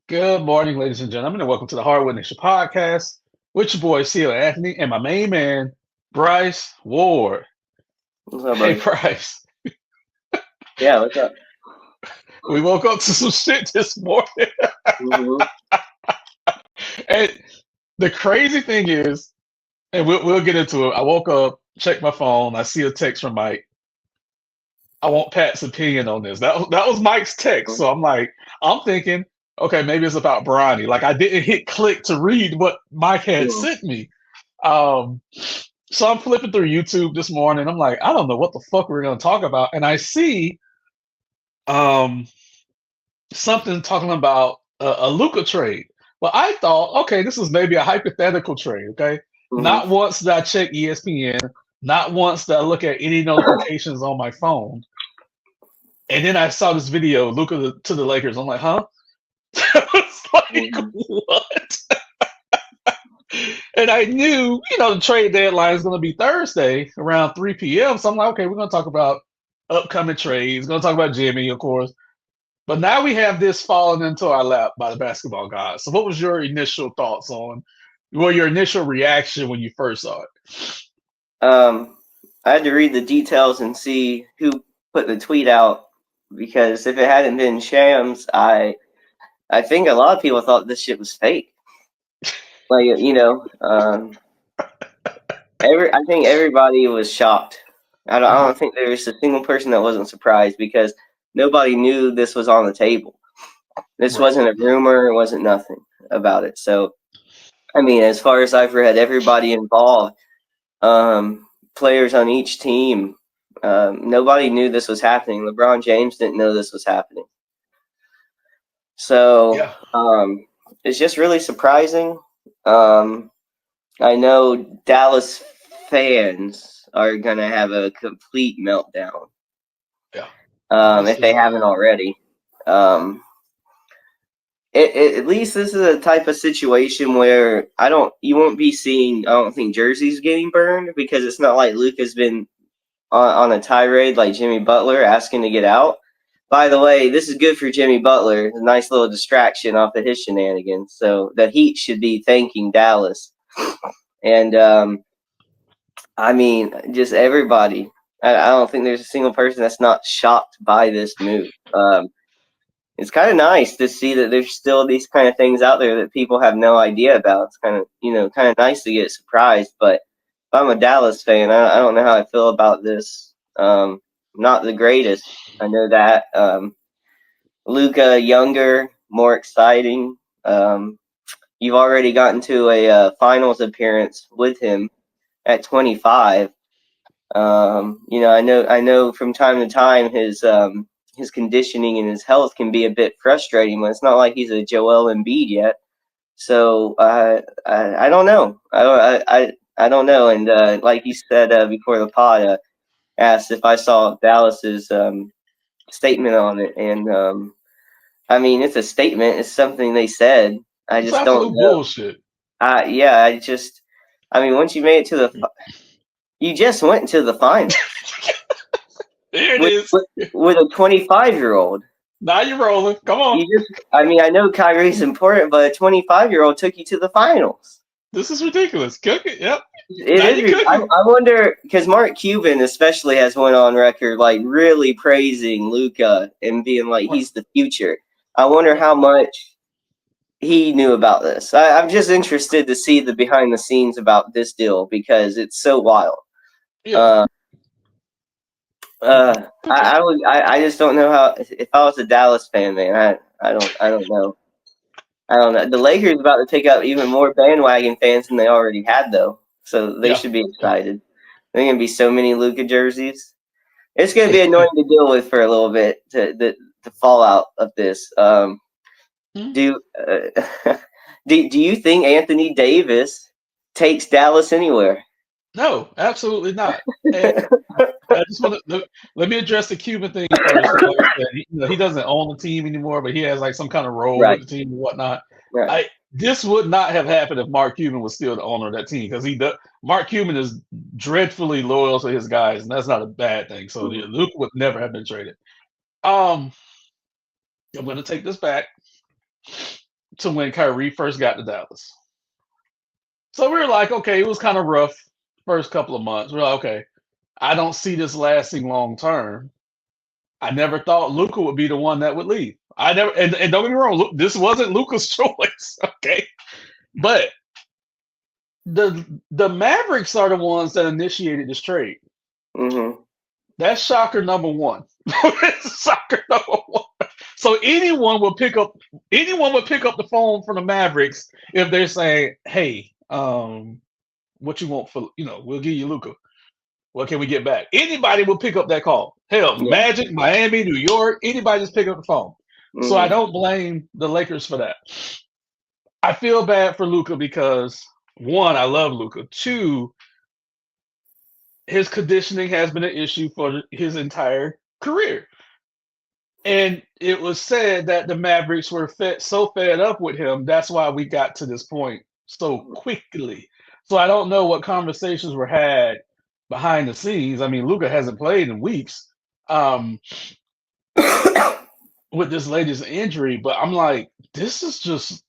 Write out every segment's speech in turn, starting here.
Good morning, ladies and gentlemen, and welcome to the Hardwood Nation podcast with your boy, CEO Anthony, and my main man, Bryce Ward. What's up, Hey, buddy? Bryce, Yeah, what's up? we woke up to some shit this morning. hmm And the crazy thing is, and we'll get into it. I woke up, checked my phone, I see a text from Mike. I want Pat's opinion on this. That was Mike's text. So I'm thinking, okay, maybe it's about Bronny. Like I didn't hit click to read what Mike had sent me. Um, So I'm flipping through YouTube this morning. I'm like, I don't know what the fuck we're gonna talk about, and I see um something talking about a Luka trade. Well, I thought, okay, this is maybe a hypothetical trade. Okay, hmm not once did I check ESPN, not once did I look at any notifications on my phone, and then I saw this video, Luka to the Lakers. I'm like, huh? I was like, hmm what? And I knew, the trade deadline is going to be Thursday around 3 p.m. So I'm like, okay, we're going to talk about upcoming trades. Going to talk about Jimmy, of course. But now we have this falling into our lap by the basketball gods. So what was your initial thoughts on, well, your initial reaction when you first saw it? Um, I had to read the details and see who put the tweet out because if it hadn't been Shams, I think a lot of people thought this shit was fake. Like I think everybody was shocked. I Mhm. don't think there was a single person that wasn't surprised because nobody knew this was on the table. This Right. wasn't a rumor. It wasn't nothing about it. So I mean, as far as I've read, everybody involved. Players on each team. Nobody knew this was happening. LeBron James didn't know this was happening. So Yeah. it's just really surprising. Um, I know Dallas fans are going to have a complete meltdown Yeah. This if they is haven't already. Um, at least this is a type of situation where you won't be seeing, I don't think jerseys getting burned because it's not like Luka's been on a tirade like Jimmy Butler asking to get out. By the way, this is good for Jimmy Butler. A nice little distraction off of his shenanigans. So the Heat should be thanking Dallas. And I mean, just everybody. I don't think there's a single person that's not shocked by this move. It's kind of nice to see that there's still these kind of things out there that people have no idea about. It's kind of kind of nice to get surprised. But if I'm a Dallas fan, I don't know how I feel about this. Not the greatest. I know that. Luka younger, more exciting. You've already gotten to a finals appearance with him at 25. I know from time to time his conditioning and his health can be a bit frustrating, but it's not like he's a Joel Embiid yet. So I don't know. I don't know. And like you said before the pod, asked if I saw Dallas's statement on it, and I mean it's a statement. It's something they said. I it's just don't absolute know. bullshit. Yeah, I mean, once you made it to you just went to the finals There it with is. with, with a 25-year-old. Now you're rolling. Come on. I mean, I know Kyrie's important, but a 25-year-old took you to the finals. This is ridiculous. Cook it. Yep. It Now is. you're cooking. I wonder because Mark Cuban especially has went on record like really praising Luka and being like Right. he's the future. I wonder Right. how much he knew about this. I'm just interested to see the behind the scenes about this deal because it's so wild. Yeah. Uh, Okay. I just don't know how. If I was a Dallas fan, man, I don't know. I don't know. The Lakers about to pick up even more bandwagon fans than they already had, though. So they Yeah. should be Yeah. excited. There are gonna be so many Luka jerseys. It's gonna be annoying to deal with for a little bit. The fallout of this. Hmm? Do do you think Anthony Davis takes Dallas anywhere? No, absolutely not. And I just want to let me address the Cuban thing first. Like I said, he doesn't own the team anymore, but he has like some kind of role with Right, the team and whatnot. right. This would not have happened if Mark Cuban was still the owner of that team because Mark Cuban is dreadfully loyal to his guys, and that's not a bad thing. So Mhm. Luke would never have been traded. Um, I'm going to take this back. to when Kyrie first got to Dallas. So we were like, okay, it was kind of rough first couple of months. We're like, okay, I don't see this lasting long term. I never thought Luka would be the one that would leave. I never, and don't get me wrong, this wasn't Luka's choice, okay? But the Mavericks are the ones that initiated this trade. Mm-hmm. That's shocker number one. Shocker number one. So anyone would pick up the phone from the Mavericks if they're saying, "Hey, what you want for we'll give you Luka. What can we get back?" Anybody will pick up that call. Hell, Yeah. Magic, Miami, New York, anybody just pick up the phone. So I Mm-hmm. don't blame the Lakers for that. I feel bad for Luka because one, I love Luka. Two, his conditioning has been an issue for his entire career. And it was said that the Mavericks were so fed up with him. That's why we got to this point so quickly. So I don't know what conversations were had behind the scenes. I mean, Luka hasn't played in weeks with this latest injury, but I'm like, this is just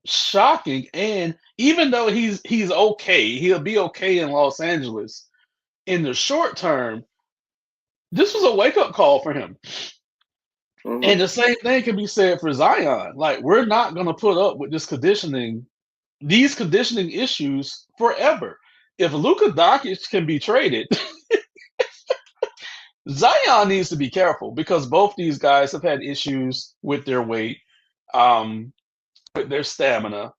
shocking. And even though he's okay, he'll be okay in Los Angeles in the short term. This was a wake up call for him. Mm-hmm. And the same thing can be said for Zion. Like, we're not going to put up with these conditioning issues forever. If Luka Doncic can be traded, Zion needs to be careful because both these guys have had issues with their weight, with their stamina,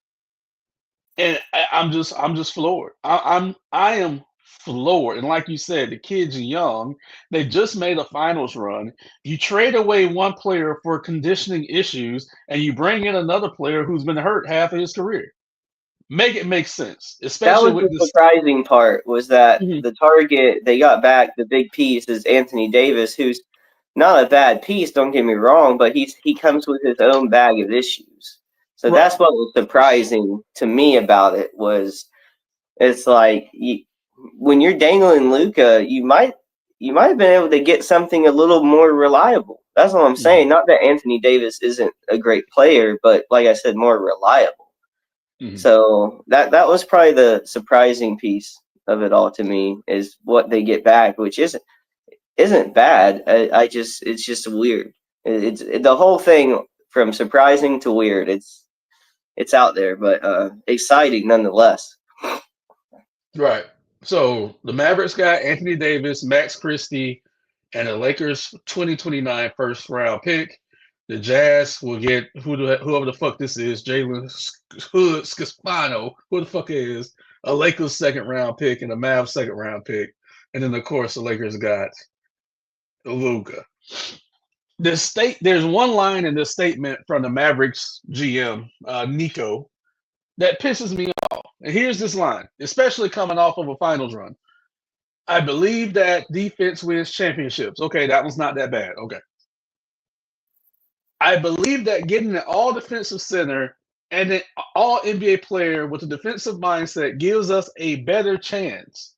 and I'm just floored. I am floored. And like you said, the kid's young. They just made a finals run. You trade away one player for conditioning issues, and you bring in another player who's been hurt half of his career. Make it make sense, That especially was with the this. surprising part, was that Mhm. the target they got back, the big piece, is Anthony Davis, who's not a bad piece, don't get me wrong, but he comes with his own bag of issues. So Right. that's what was surprising to me about it. Was it's like when you're dangling Luka, you might have been able to get something a little more reliable. That's what I'm Mhm. saying. Not that Anthony Davis isn't a great player, but like I said, more reliable. Mhm. So that was probably the surprising piece of it all to me, is what they get back, which isn't bad. It's just weird. It's the whole thing, from surprising to weird. It's out there, but exciting nonetheless. Right. So the Mavericks got Anthony Davis, Max Christie, and the Lakers 2029 first round pick. The Jazz will get whoever the fuck this is, Jalen Hood Scaspano, who the fuck is, a Lakers second round pick and a Mavs second round pick. And then of course the Lakers got Luka. There's one line in this statement from the Mavericks GM, Nico, that pisses me off. And here's this line, especially coming off of a finals run. I believe that defense wins championships. Okay, that one's not that bad. Okay. I believe that getting an all defensive center and an all NBA player with a defensive mindset gives us a better chance.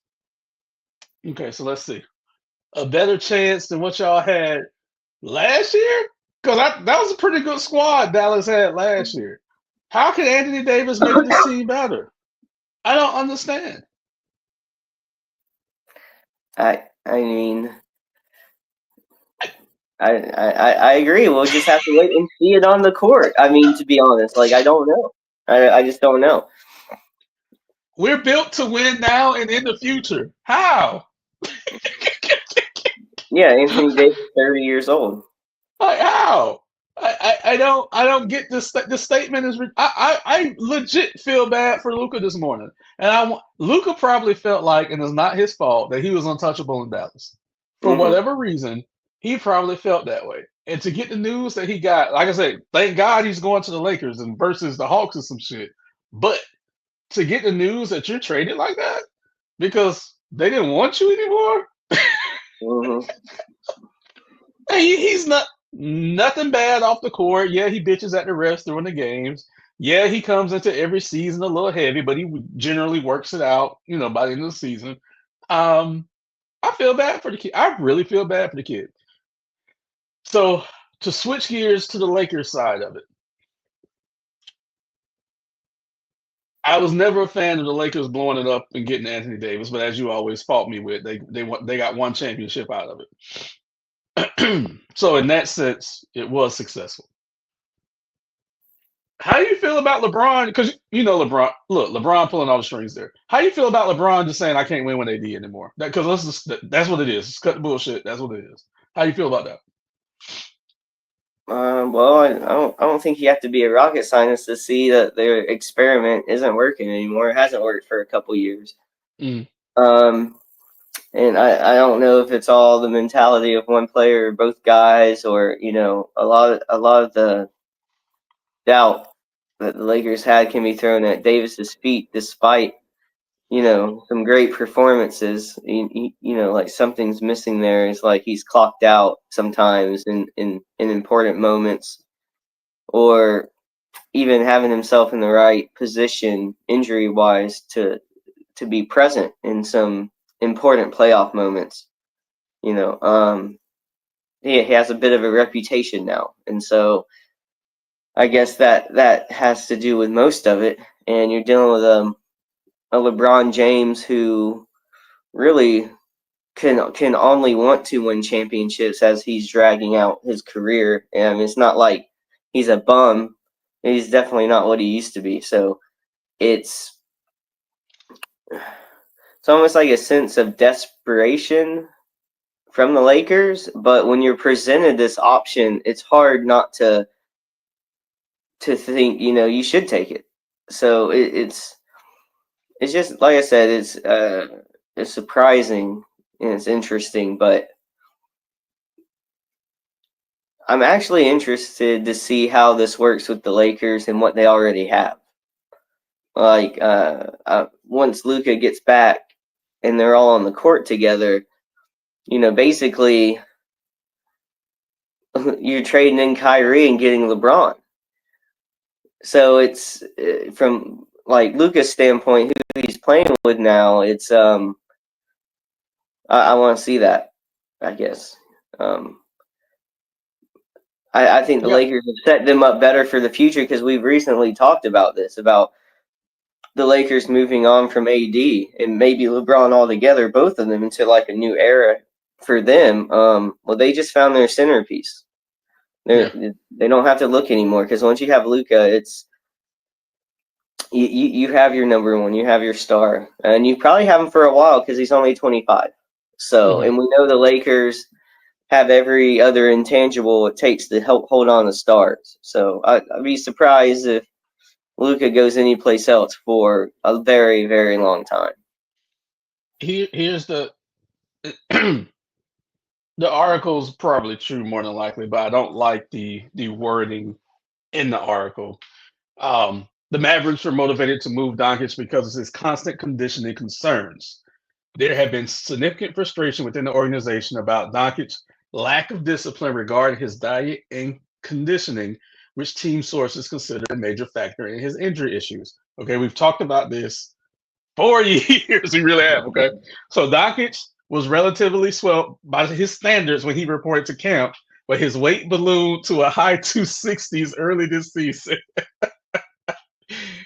Okay, so let's see. A better chance than what y'all had last year? Because that was a pretty good squad Dallas had last year. How can Anthony Davis make this team better? I don't understand. I mean, I agree. We'll just have to wait and see it on the court. I mean, to be honest, like, I don't know. I just don't know. We're built to win now and in the future. How? Yeah, Anthony Davis, 30 years old. Like how? I don't get this. This statement is. I legit feel bad for Luka this morning, and Luka probably felt like, and it's not his fault, that he was untouchable in Dallas for Mm-hmm. whatever reason. He probably felt that way, and to get the news that he got, like I said, thank God he's going to the Lakers and versus the Hawks or some shit. But to get the news that you're traded like that because they didn't want you anymore. Mm-hmm. Hey, he's not nothing bad off the court. Yeah, he bitches at the refs during the games. Yeah, he comes into every season a little heavy, but he generally works it out, by the end of the season. Um, I feel bad for the kid. I really feel bad for the kid. So to switch gears to the Lakers side of it, I was never a fan of the Lakers blowing it up and getting Anthony Davis, but as you always fault me with, they got one championship out of it. So in that sense, it was successful. How do you feel about LeBron? Because you know LeBron. Look, LeBron pulling all the strings there. How do you feel about LeBron just saying I can't win with AD anymore? Because that's what it is. It's cut the bullshit. That's what it is. How do you feel about that? Well, I don't think you have to be a rocket scientist to see that their experiment isn't working anymore. It hasn't worked for a couple years. Mm. And I don't know if it's all the mentality of one player or both guys, or a lot of the doubt that the Lakers had can be thrown at Davis's feet, despite some great performances. Like something's missing there. It's like he's clocked out sometimes in important moments, or even having himself in the right position injury wise to be present in some important playoff moments. He has a bit of a reputation now, and so I guess that has to do with most of it. And you're dealing with a LeBron James who really can only want to win championships as he's dragging out his career. And it's not like he's a bum. He's definitely not what he used to be. So it's almost like a sense of desperation from the Lakers. But when you're presented this option, it's hard not to think you should take it. So it's just like I said, it's surprising and it's interesting, but I'm actually interested to see how this works with the Lakers and what they already have. Like once Luka gets back and they're all on the court together, basically you're trading in Kyrie and getting LeBron. So it's from like Luka's standpoint, who he's playing with now. It's I want to see that. I guess I think the Yeah. Lakers have set them up better for the future, because we've recently talked about this, about the Lakers moving on from AD and maybe LeBron altogether, both of them, into like a new era for them. Well, they just found their centerpiece. They don't have to look anymore, because once you have Luka, it's you have your number one, you have your star, and you probably have him for a while because he's only 25. So, Mhm. and we know the Lakers have every other intangible it takes to help hold on the stars. So I'd be surprised if Luka goes anyplace else for a very, very long time. Here's the the article's probably true more than likely, but I don't like the wording in the article. The Mavericks were motivated to move Doncic because of his constant conditioning concerns. There had been significant frustration within the organization about Doncic's lack of discipline regarding his diet and conditioning, which team sources consider a major factor in his injury issues. Okay, we've talked about this for years. We really have. Okay, so Doncic was relatively swell by his standards when he reported to camp, but his weight ballooned to a high 260s early this season.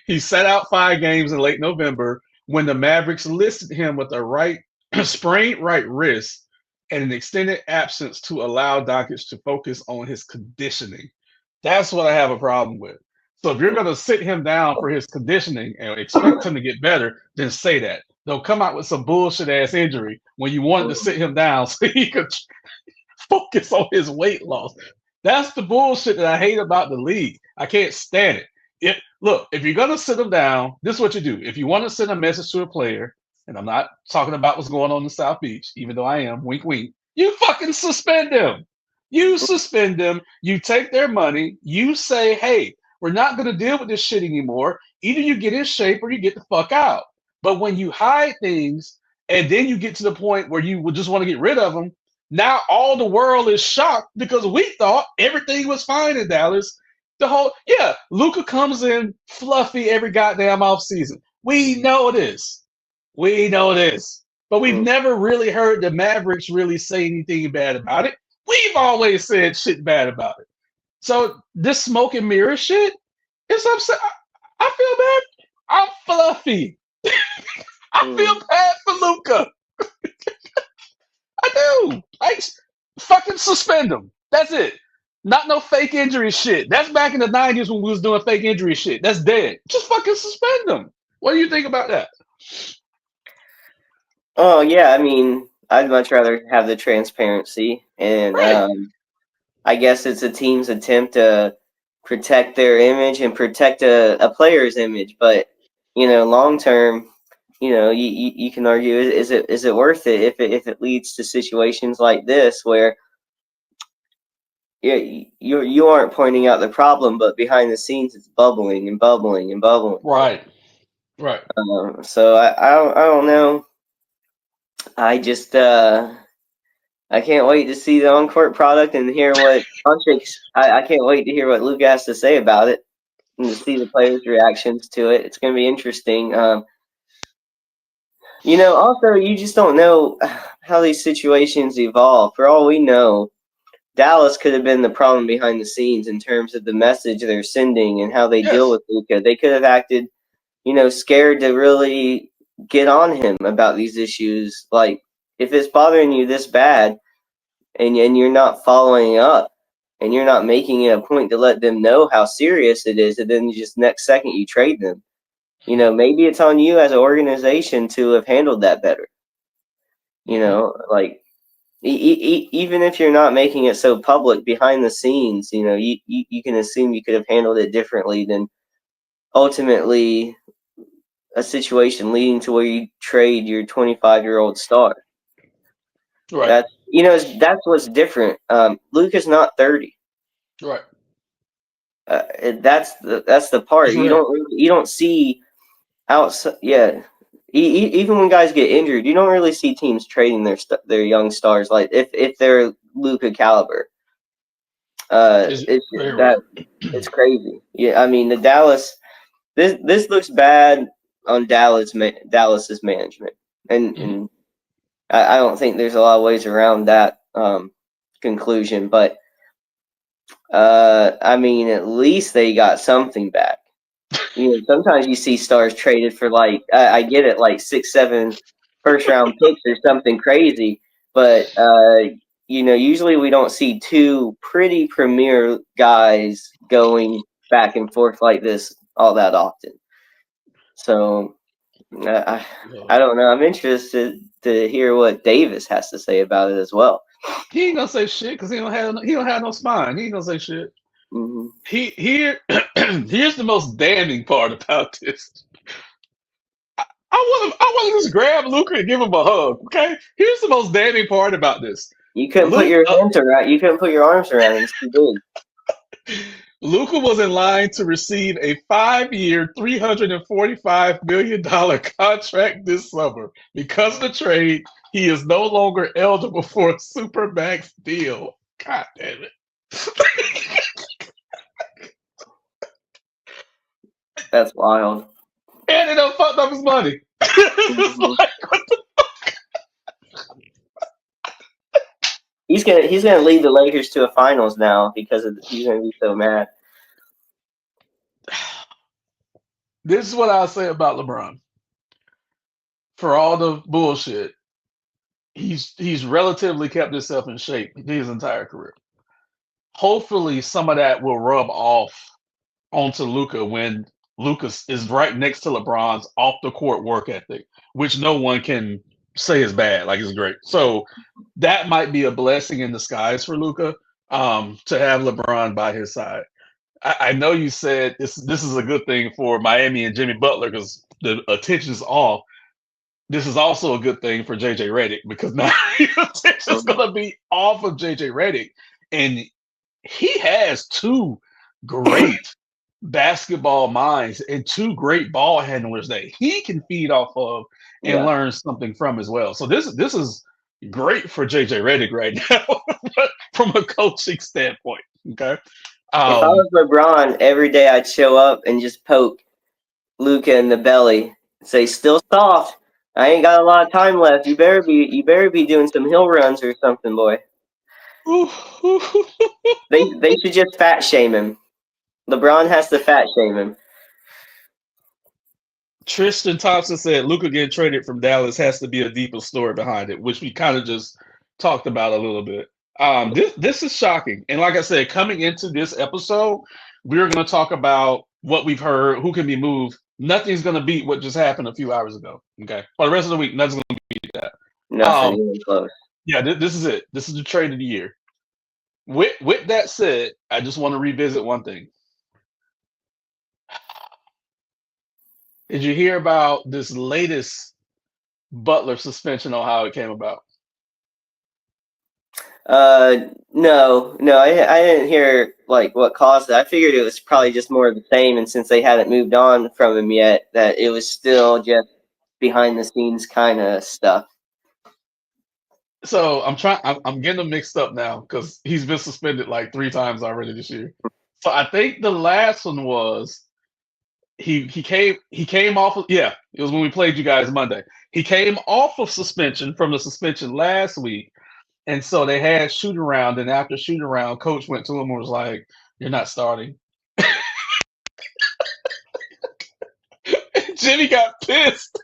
He sat out 5 games in late November when the Mavericks listed him with a sprained right wrist and an extended absence to allow Doncic to focus on his conditioning. That's what I have a problem with. So if you're going to sit him down for his conditioning and expect him to get better, then say that. Don't come out with some bullshit ass injury when you wanted to sit him down so he could focus on his weight loss. That's the bullshit that I hate about the league. I can't stand it. Look, if you're gonna sit them down, this is what you do. If you want to send a message to a player, and I'm not talking about what's going on in South Beach, even though I am, wink wink, you fucking suspend them. You suspend them, you take their money, you say, hey, we're not gonna deal with this shit anymore. Either you get in shape or you get the fuck out. But when you hide things and then you get to the point where you would just want to get rid of them, now all the world is shocked because we thought everything was fine in Dallas. Luka comes in fluffy every goddamn off season. We know this. We know this. But we've never really heard the Mavericks really say anything bad about it. We've always said shit bad about it. So this smoke and mirror shit is upset. I feel bad. I'm fluffy. I feel Mm. bad for Luca. I do. Like, fucking suspend him. That's it. Not no fake injury shit. That's back in the 90s when we was doing fake injury shit. That's dead. Just fucking suspend him. What do you think about that? Oh yeah, I mean, I'd much rather have the transparency, and Right. I guess it's a team's attempt to protect their image and protect a player's image. But long term, you can argue is it worth it if it leads to situations like this where you aren't pointing out the problem, but behind the scenes it's bubbling and bubbling and bubbling. Right. Right. So I don't know. I just I can't wait to see the on-court product and hear what I can't wait to hear what Luka has to say about it and to see the players' reactions to it. It's going to be interesting. Also, you just don't know how these situations evolve. For all we know, Dallas could have been the problem behind the scenes in terms of the message they're sending and how they deal Yes. with Luka. They could have acted, scared to really get on him about these issues. Like, if it's bothering you this bad, and you're not following up and you're not making it a point to let them know how serious it is, and then you just next second you trade them. Maybe it's on you as an organization to have handled that better. Like even if you're not making it so public behind the scenes, you can assume you could have handled it differently than ultimately a situation leading to where you trade your 25-year-old star. Right. That's what's different. Luka's not 30. Right. That's the part It's real. you don't see outside. Yeah, even when guys get injured, you don't really see teams trading their young stars like if they're Luka caliber. It's It's very that rare. it's crazy. Yeah, I mean the Dallas. This looks bad on Dallas's management, Mhm. and I don't think there's a lot of ways around that conclusion, but. I mean, at least they got something back. Sometimes you see stars traded for like I get it, like 6, 7 first round picks or something crazy, but usually we don't see two pretty premier guys going back and forth like this all that often. So I don't know. I'm interested to hear what Davis has to say about it as well. He ain't gonna say shit because he don't have no spine. He ain't gonna say shit. Hmm. Here here's the most damning part about this. I want to just grab Luca and give him a hug. Okay. Here's the most damning part about this. You couldn't put Luke, your hands around. You couldn't put your arms around him. It's too big. Luca was in line to receive a 5-year, $345 million contract this summer. Because of the trade, he is no longer eligible for a supermax deal. God damn it. That's wild. And it done fucked up his money. It's Mhm. like, what the- He's gonna lead the Lakers to a finals now because he's gonna be so mad. This is what I'll say about LeBron. For all the bullshit, he's relatively kept himself in shape his entire career. Hopefully, some of that will rub off onto Luca when Lucas is right next to LeBron's off the court work ethic, which no one can say is bad. Like it's great. So that might be a blessing in disguise for Luca, to have LeBron by his side. I know you said this is a good thing for Miami and Jimmy Butler because the attention's off. This is also a good thing for JJ Redick because now the attention's Mhm. gonna be off of JJ Redick, and he has two great basketball minds and two great ball handlers that he can feed off of and Yeah. learn something from as well. So this is great for JJ Redick right now from a coaching standpoint. Okay. If I Um, was LeBron, every day I'd show up and just poke Luka in the belly, and say, "Still soft. I ain't got a lot of time left. You better be doing some hill runs or something, boy." They should just fat shame him. LeBron has to fat shame him. Tristan Thompson said Luka getting traded from Dallas has to be a deeper story behind it, which we kind of just talked about a little bit. This is shocking, and like I said, coming into this episode, we're going to talk about what we've heard, who can be moved. Nothing's going to beat what just happened a few hours ago. Okay, for the rest of the week, nothing's going to beat that. Nothing even close. Yeah, this is it. This is the trade of the year. With that said, I just want to revisit one thing. Did you hear about this latest Butler suspension on how it came about? No, I didn't hear like what caused it. I figured it was probably just more of the same, and since they hadn't moved on from him yet, that it was still just behind the scenes kind of stuff. So I'm getting them mixed up now because he's been suspended like 3 times already this year. So I think the last one was he came off of, yeah, it was when we played you guys Monday. He came off of suspension from the suspension last week. And so they had shoot around, and after shoot around, coach went to him and was like, "You're not starting." Jimmy got pissed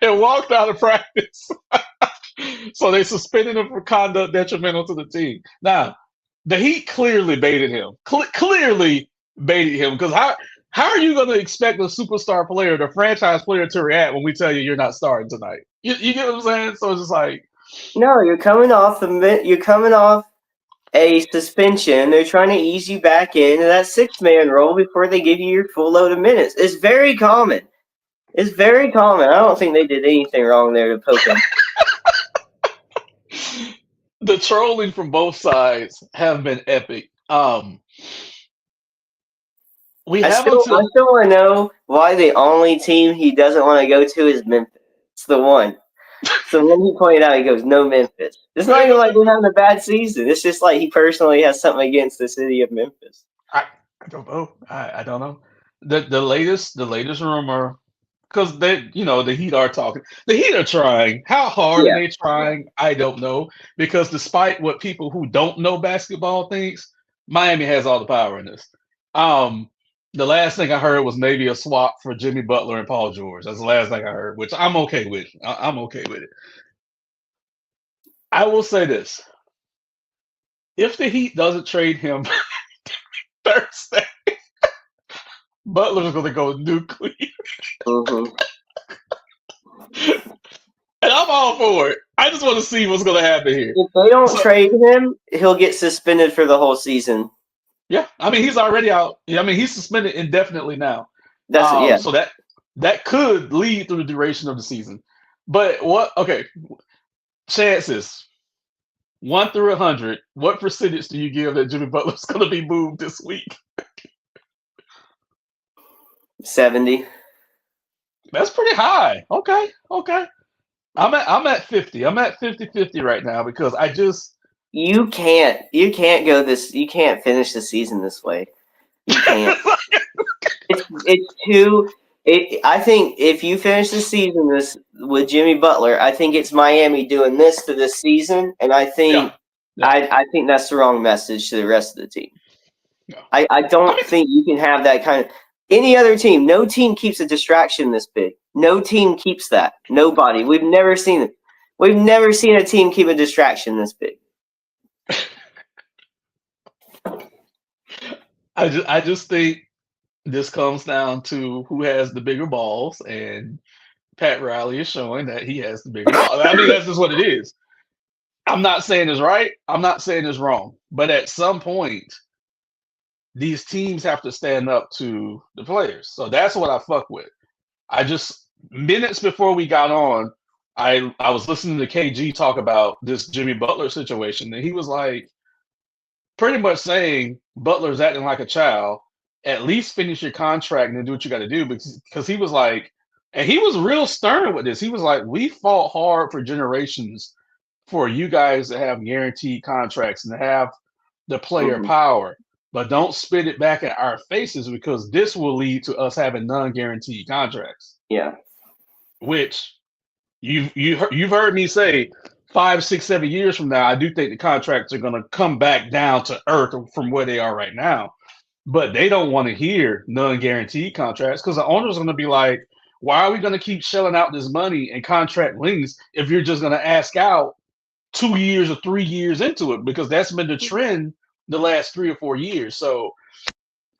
and walked out of practice. So they suspended him for conduct detrimental to the team. Now, the Heat clearly baited him. Clearly baited him, because how are you going to expect a superstar player, the franchise player, to react when we tell you you're not starting tonight? You get what I'm saying? So it's just like, no, you're coming off a suspension. They're trying to ease you back into that 6-man role before they give you your full load of minutes. It's very common. I don't think they did anything wrong there to poke him. The trolling from both sides have been epic. I still want to know why the only team he doesn't want to go to is Memphis. It's the one. So when he pointed out, he goes, "No Memphis." It's not even like they're having a bad season. It's just like he personally has something against the city of Memphis. I don't know. I don't know. The latest rumor, because the Heat are talking. The Heat are trying. How hard are they trying? I don't know. Because despite what people who don't know basketball thinks, Miami has all the power in this. The last thing I heard was maybe a swap for Jimmy Butler and Paul George. That's the last thing I heard, which I'm okay with. I'm okay with it. I will say this. If the Heat doesn't trade him Thursday, Butler's going to go nuclear. Mm-hmm. And I'm all for it. I just want to see what's going to happen here. If they don't trade him, he'll get suspended for the whole season. Yeah, I mean, he's already out. I mean, he's suspended indefinitely now. So that could lead through the duration of the season. But okay, chances 1 through 100. What percentage do you give that Jimmy Butler's going to be moved this week? 70. That's pretty high. Okay. I'm at 50. I'm at 50-50 right now because I just you can't finish the season this way. You can't. I think if you finish the season with Jimmy Butler, I think it's Miami doing this to this season, and I think I think that's the wrong message to the rest of the team. No. I don't think you can have that kind of any other team. No team keeps a distraction this big. No team keeps that. Nobody. We've never seen it. We've never seen a team keep a distraction this big. I just think this comes down to who has the bigger balls, and Pat Riley is showing that he has the bigger balls. I mean, that's just what it is. I'm not saying it's right. I'm not saying it's wrong. But at some point, these teams have to stand up to the players. So that's what I fuck with. I just, minutes before we got on, I was listening to KG talk about this Jimmy Butler situation, and he was like, pretty much saying Butler's acting like a child. At least finish your contract and then do what you got to do, because he was like, and he was real stern with this. He was like, we fought hard for generations for you guys to have guaranteed contracts and to have the player power, but don't spit it back at our faces, because this will lead to us having non-guaranteed contracts. Yeah, which you've heard me say 5, 6, 7 years from now, I do think the contracts are going to come back down to earth from where they are right now. But they don't want to hear non-guaranteed contracts, because the owner's going to be like, Why are we going to keep shelling out this money and contract wings if you're just going to ask out 2 years or 3 years into it? Because that's been the trend the last 3 or 4 years. So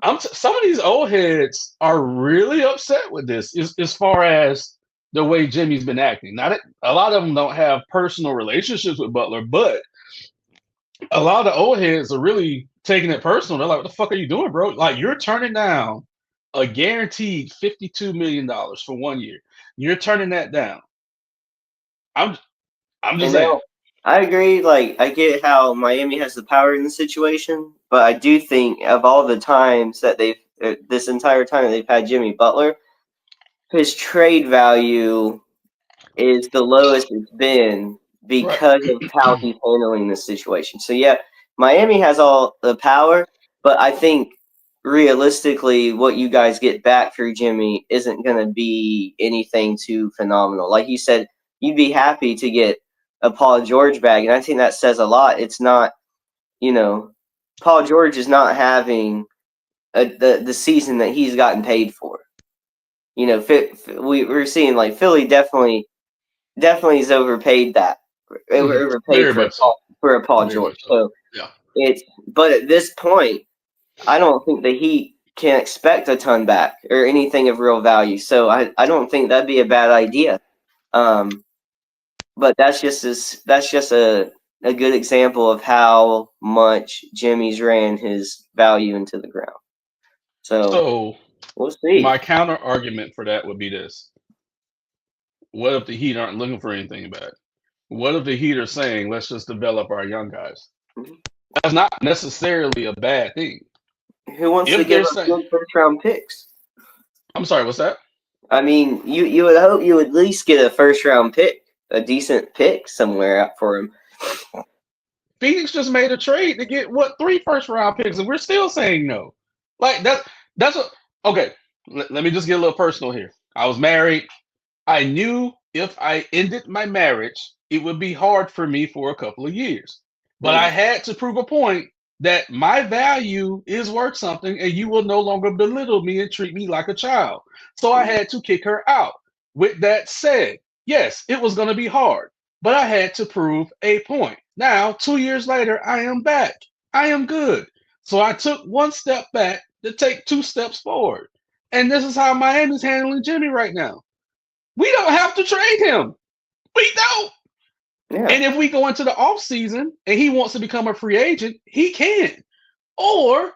some of these old heads are really upset with this as far as the way Jimmy's been acting. Not a lot of them don't have personal relationships with Butler, but a lot of the old heads are really taking it personal. They're like, "What the fuck are you doing, bro? Like, you're turning down a guaranteed $52 million for 1 year. You're turning that down." I'm I'm just And saying. now, I agree. Like, I get how Miami has the power in the situation, but I do think of all the times that this entire time that they've had Jimmy Butler, his trade value is the lowest it's been Right. because of how he's handling this situation. So yeah, Miami has all the power, but I think realistically, what you guys get back for Jimmy isn't going to be anything too phenomenal. Like you said, you'd be happy to get a Paul George bag, and I think that says a lot. It's not, you know, Paul George is not having the season that he's gotten paid for. You know, we're seeing like Philly definitely is overpaid that overpaid Very much so. For a Paul Very George. much so. So Yeah. but at this point, I don't think the Heat can expect a ton back or anything of real value. So I don't think that'd be a bad idea. But that's just a good example of how much Jimmy's ran his value into the ground. So So we'll see. my counter argument for that would be this: what if the Heat aren't looking for anything back? What if the Heat are saying, "Let's just develop our young guys"? Mhm. That's not necessarily a bad thing. Who wants to If give they're up saying, good first round picks? I'm sorry, what's that? I mean, you would hope you would at least get a first round pick, a decent pick somewhere out for him. Phoenix just made a trade to get what 3 first round picks, and we're still saying no. Like that's a okay. Let me just get a little personal here. I was married. I knew if I ended my marriage, it would be hard for me for a couple of years. But I Mm, had to prove a point that my value is worth something and you will no longer belittle me and treat me like a child. So I mm, had to kick her out. With that said, yes, it was going to be hard, but I had to prove a point. Now, 2 years later, I am back. I am good. So I took one step back to take 2 steps forward. And this is how Miami's handling Jimmy right now. We don't have to trade him. We don't. yeah. And if we go into the offseason and he wants to become a free agent, he can. Or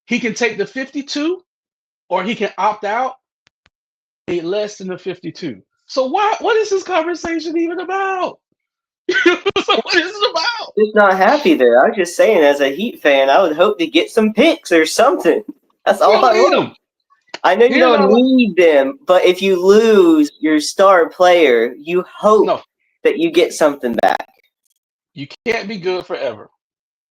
he can take the 52 or he can opt out less than the 52. So what is this conversation even about? So what is it about? Just not happy there. I was just saying, as a Heat fan, I would hope to get some picks or something. That's We all don't I need want. him. I know you Here's don't all need them, but if you lose your star player, you hope no, that you get something back. you can't be good forever.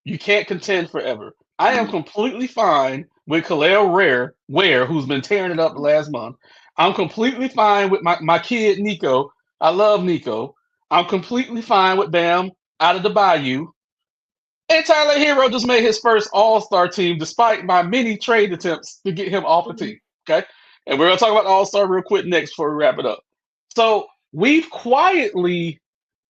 You can't contend forever. I am Mm. completely fine with Ware, who's been tearing it up the last month. I'm completely fine with my kid Nico. I love Nico. I'm completely fine with Bam out of the Bayou. And Tyler Hero just made his first All-Star team despite my many trade attempts to get him off the team. Okay. And we're gonna talk about the All-Star real quick next before we wrap it up. So we've quietly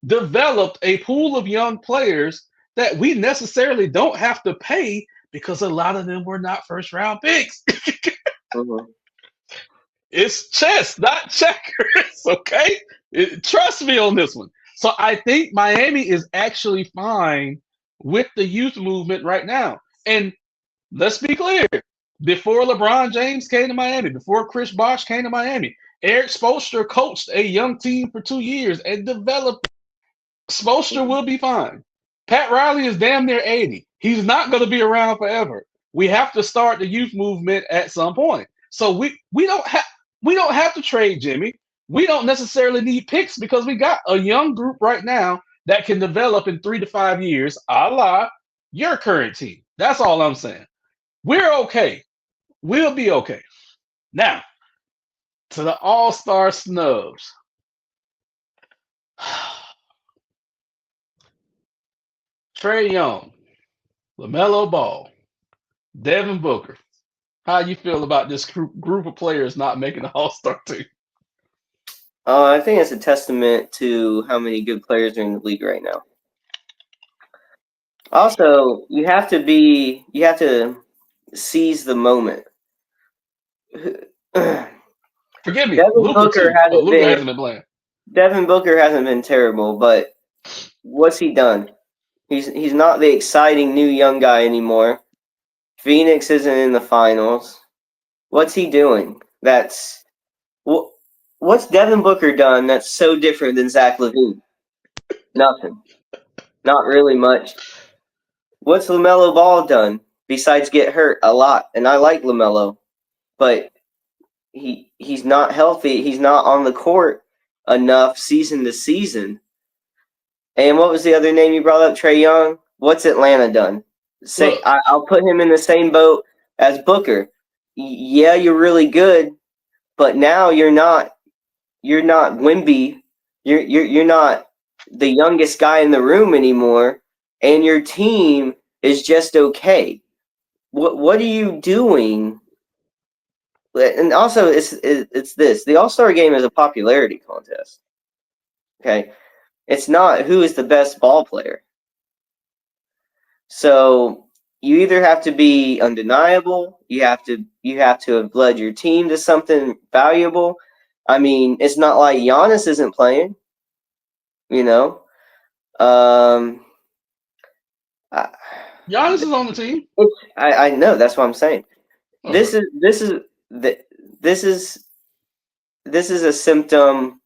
developed a pool of young players that we necessarily don't have to pay because a lot of them were not first round picks. Mhm. It's chess, not checkers. Okay. Trust me on this one. So I think Miami is actually fine with the youth movement right now. And let's be clear, before LeBron James came to Miami, before Chris Bosh came to Miami, Eric Spoelstra coached a young team for 2 years and developed. Spoelstra will be fine. Pat Riley is damn near 80. He's not going to be around forever. We have to start the youth movement at some point. So we don't have to trade Jimmy. We don't necessarily need picks because we got a young group right now that can develop in 3 to 5 years, a la your current team. That's all I'm saying. We're okay. We'll be okay. Now, to the All-Star snubs. Trey Young, LaMelo Ball, Devin Booker. How you feel about this group of players not making the All Star team? I think it's a testament to how many good players are in the league right now. Also, you have to seize the moment. Forgive me, Devin Luca Booker too, but hasn't Luca been hasn't been playing. Devin Booker hasn't been terrible, but what's he done? He's not the exciting new young guy anymore. Phoenix isn't in the finals. What's he doing? What's Devin Booker done that's so different than Zach LaVine? Nothing. Not really much. What's LaMelo Ball done besides get hurt a lot? And I like LaMelo, but he's not healthy. He's not on the court enough season to season. And what was the other name you brought up? Trae Young. What's Atlanta done? Say Look, I'll put him in the same boat as Booker. Yeah, you're really good, but now you're not. You're not Wimby. You're not the youngest guy in the room anymore, and your team is just okay. What are you doing? And also, it's this. The All-Star game is a popularity contest. Okay, it's not who is the best ball player. So you either have to be undeniable, you have to have led your team to something valuable. I mean, it's not like Giannis isn't playing, you know. Um, I, Giannis is on the team. I know that's what I'm saying. Okay. The, this is this is a symptom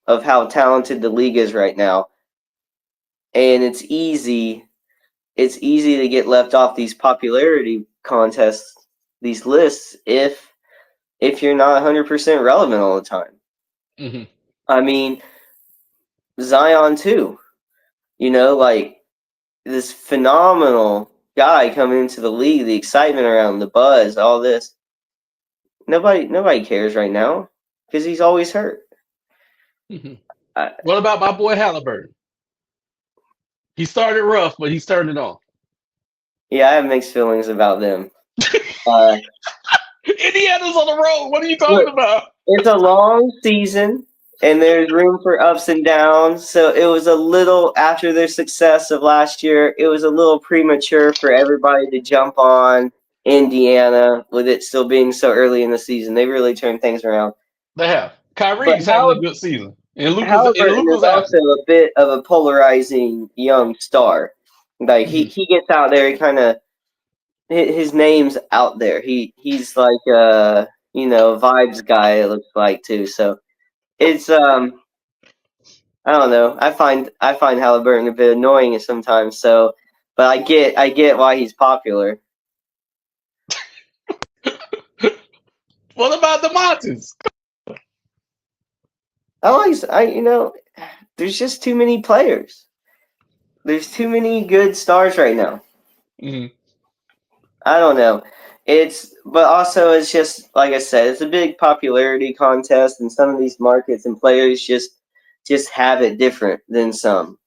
of how talented the league is right now, and it's easy to get left off these popularity contests, these lists, if you're not 100% relevant all the time. Mm-hmm. I mean, Zion too. Like this phenomenal guy coming into the league, the excitement around the buzz, all this. Nobody cares right now because he's always hurt. Mm-hmm. I, What about my boy Halliburton? He started rough, but he's turned it on. yeah, I have mixed feelings about them. Uh, Indiana's on the road. What are you look, talking about? it's a long season, and there's room for ups and downs. So it was a little after their success of last year. It was a little premature for everybody to jump on Indiana with it still being so early in the season. They really turned things around. They have. But Kyrie's having a good season, and Halliburton is Luca's also happy. a bit of a polarizing young star. Like Mm-hmm. he gets out there, he kind of his name's out there. He's like vibes guy. It looks like too. So it's I don't know. I find Halliburton a bit annoying sometimes. So, but I get why he's popular. What about the Montes? There's just too many players. There's too many good stars right now. Mm-hmm. I don't know. But also it's just like I said, it's a big popularity contest, and some of these markets and players just have it different than some.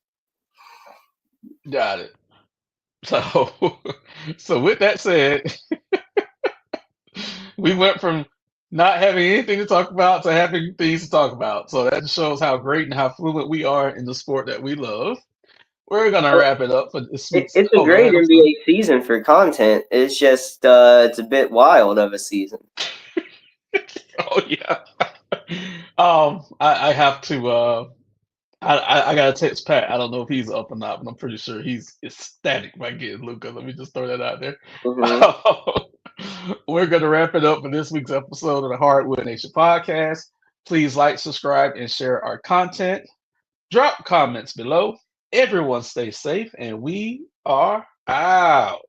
Got it. So, so with that said, we went from not having anything to talk about to having things to talk about. So that shows how great and how fluent we are in the sport that we love. We're gonna wrap it up for this week's. It's a Oh, go great ahead. I'm sorry. NBA season for content. It's just it's a bit wild of a season. Oh yeah. I have to. I gotta text Pat. I don't know if he's up or not, but I'm pretty sure he's ecstatic by getting Luca. Let me just throw that out there. Hmm. We're gonna wrap it up for this week's episode of the Hardwood Nation podcast. Please like, subscribe, and share our content. Drop comments below. Everyone stay safe, and we are out.